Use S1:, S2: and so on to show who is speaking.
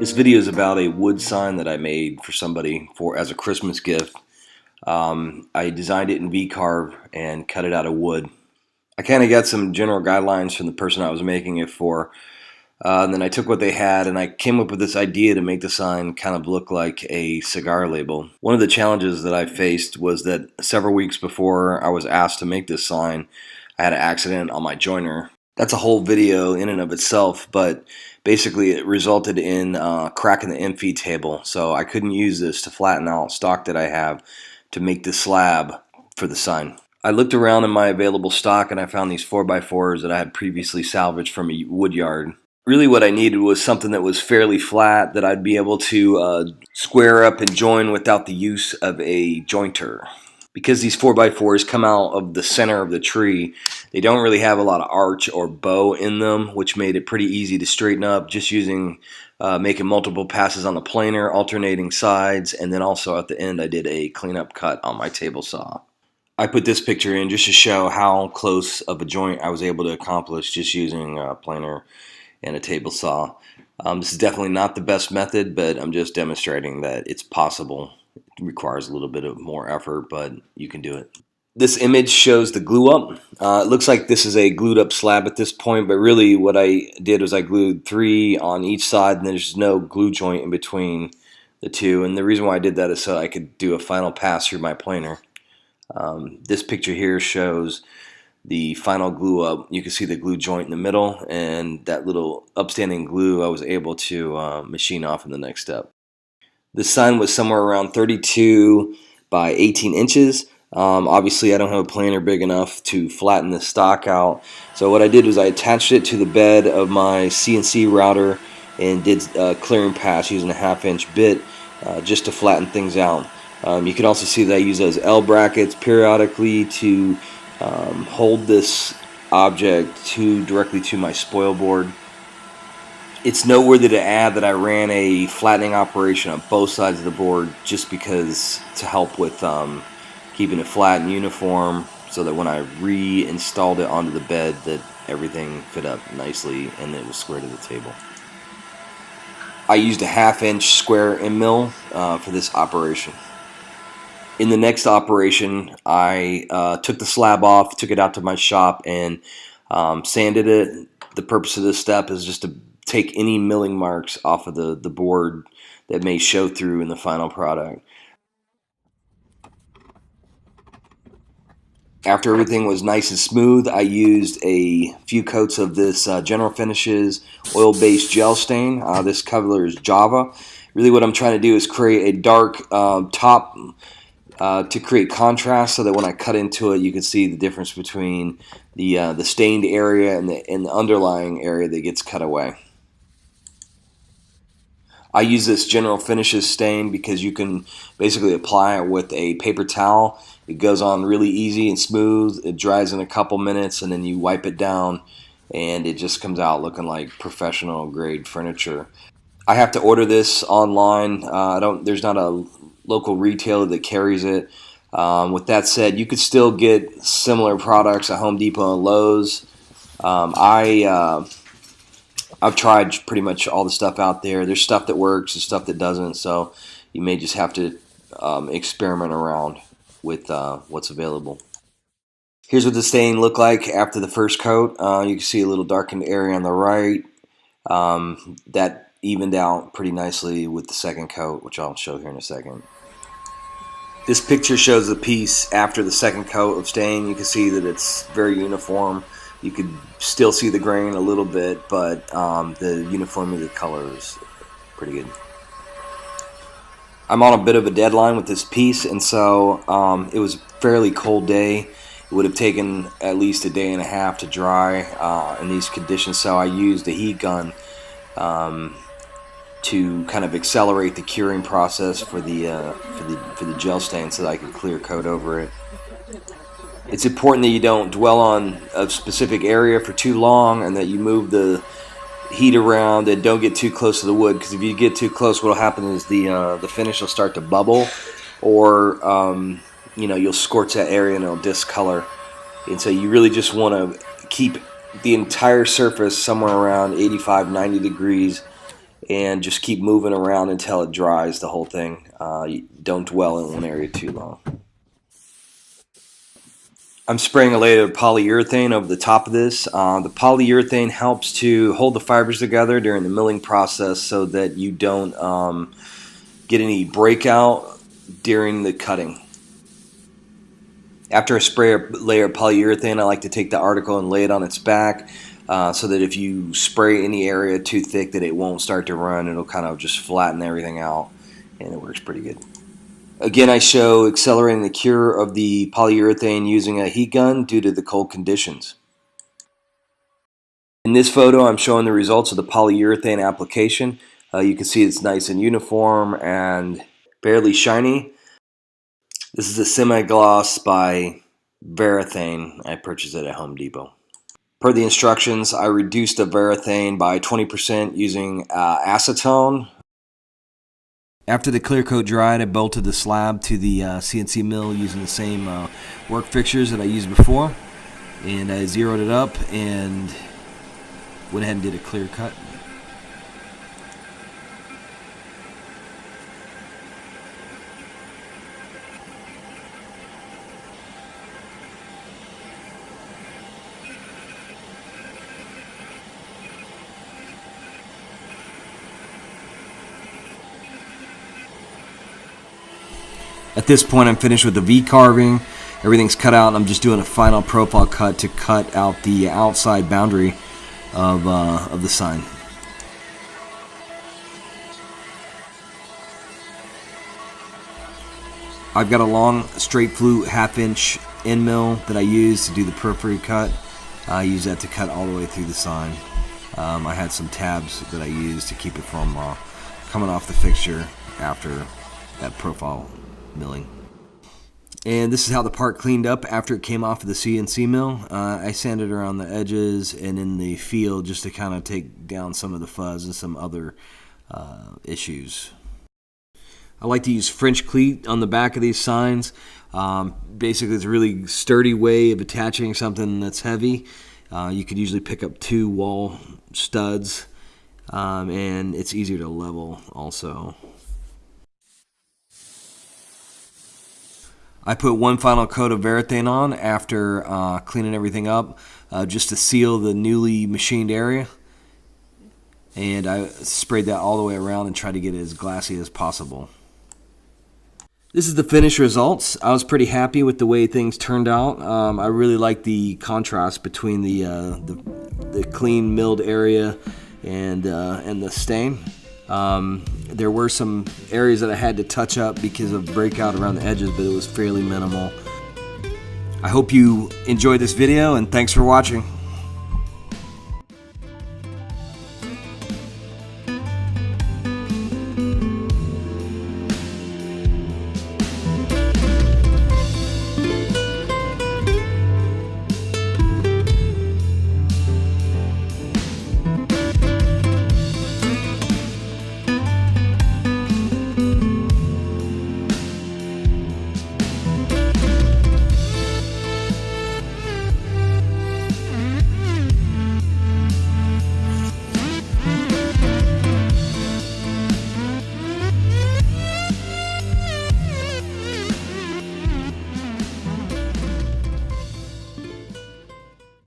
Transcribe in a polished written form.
S1: This video is about a wood sign that I made for somebody as a Christmas gift. I designed it in V-carve and cut it out of wood. I kind of got some general guidelines from the person I was making it for. And then I took what they had and I came up with this idea to make the sign kind of look like a cigar label. One of the challenges that I faced was that several weeks before I was asked to make this sign, I had an accident on my joiner. That's a whole video in and of itself, but basically it resulted in cracking the M feed table. So I couldn't use this to flatten out stock that I have to make the slab for the sign. I looked around in my available stock and I found these 4x4s that I had previously salvaged from a wood yard. Really what I needed was something that was fairly flat that I'd be able to square up and join without the use of a jointer. Because these 4x4s come out of the center of the tree, they don't really have a lot of arch or bow in them, which made it pretty easy to straighten up just using making multiple passes on the planer, alternating sides, and then also at the end I did a cleanup cut on my table saw. I put this picture in just to show how close of a joint I was able to accomplish just using a planer and a table saw. This is definitely not the best method, but I'm just demonstrating that it's possible. It requires a little bit of more effort, but you can do it. This image shows the glue up. It looks like this is a glued up slab at this point, but really what I did was I glued 3 on each side and there's no glue joint in between the two. And the reason why I did that is so I could do a final pass through my planer. This picture here shows the final glue up. You can see the glue joint in the middle, and that little upstanding glue I was able to machine off in the next step. This sign was somewhere around 32 by 18 inches. Obviously I don't have a planer big enough to flatten the stock out, so what I did was I attached it to the bed of my CNC router and did a clearing pass using a 1/2-inch bit just to flatten things out. You can also see that I use those L brackets periodically to hold this object directly to my spoil board. It's noteworthy to add that I ran a flattening operation on both sides of the board just because to help with keeping it flat and uniform, so that when I reinstalled it onto the bed that everything fit up nicely and it was square to the table. I used a 1/2-inch square end mill for this operation. In the next operation, I took the slab off, took it out to my shop, and sanded it. The purpose of this step is just to take any milling marks off of the board that may show through in the final product. After everything was nice and smooth, I used a few coats of this General Finishes oil-based gel stain. This color is Java. Really what I'm trying to do is create a dark top to create contrast, so that when I cut into it you can see the difference between the stained area and the underlying area that gets cut away. I use this General Finishes stain because you can basically apply it with a paper towel. It goes on really easy and smooth. It dries in a couple minutes and then you wipe it down and it just comes out looking like professional grade furniture. I have to order this online. There's not a local retailer that carries it. With that said, you could still get similar products at Home Depot and Lowe's. I've tried pretty much all the stuff out there. There's stuff that works and stuff that doesn't, so you may just have to experiment around with what's available. Here's what the stain looked like after the first coat. You can see a little darkened area on the right. That evened out pretty nicely with the second coat, which I'll show here in a second. This picture shows the piece after the second coat of stain. You can see that it's very uniform. You could still see the grain a little bit, but the uniformity of the color is pretty good. I'm on a bit of a deadline with this piece, and so it was a fairly cold day. It would have taken at least a day and a half to dry in these conditions, so I used a heat gun to kind of accelerate the curing process for the gel stain so that I could clear coat over it. It's important that you don't dwell on a specific area for too long and that you move the heat around and don't get too close to the wood, because if you get too close, what will happen is the finish will start to bubble, or you'll scorch that area and it'll discolor. And so you really just want to keep the entire surface somewhere around 85-90 degrees and just keep moving around until it dries, the whole thing. You don't dwell in one area too long. I'm spraying a layer of polyurethane over the top of this. The polyurethane helps to hold the fibers together during the milling process so that you don't get any breakout during the cutting. After I spray a layer of polyurethane, I like to take the article and lay it on its back so that if you spray any area too thick that it won't start to run. It'll kind of just flatten everything out, and it works pretty good. Again, I show accelerating the cure of the polyurethane using a heat gun due to the cold conditions. In this photo, I'm showing the results of the polyurethane application. You can see it's nice and uniform and barely shiny. This is a semi-gloss by Varathane. I purchased it at Home Depot. Per the instructions, I reduced the Varathane by 20% using acetone. After the clear coat dried, I bolted the slab to the CNC mill using the same work fixtures that I used before, and I zeroed it up and went ahead and did a clear cut. At this point, I'm finished with the V-carving. Everything's cut out, and I'm just doing a final profile cut to cut out the outside boundary of the sign. I've got a long straight flute 1/2 inch end mill that I use to do the periphery cut. I use that to cut all the way through the sign. I had some tabs that I used to keep it from coming off the fixture after that profile milling. And this is how the part cleaned up after it came off of the CNC mill. I sanded around the edges and in the field just to kind of take down some of the fuzz and some other issues. I like to use French cleat on the back of these signs. Basically, it's a really sturdy way of attaching something that's heavy. You could usually pick up 2 wall studs, and it's easier to level also. I put one final coat of Varathane on after cleaning everything up, just to seal the newly machined area. And I sprayed that all the way around and tried to get it as glassy as possible. This is the finished results. I was pretty happy with the way things turned out. I really like the contrast between the clean milled area and the stain. There were some areas that I had to touch up because of breakout around the edges, but it was fairly minimal. I hope you enjoyed this video, and thanks for watching.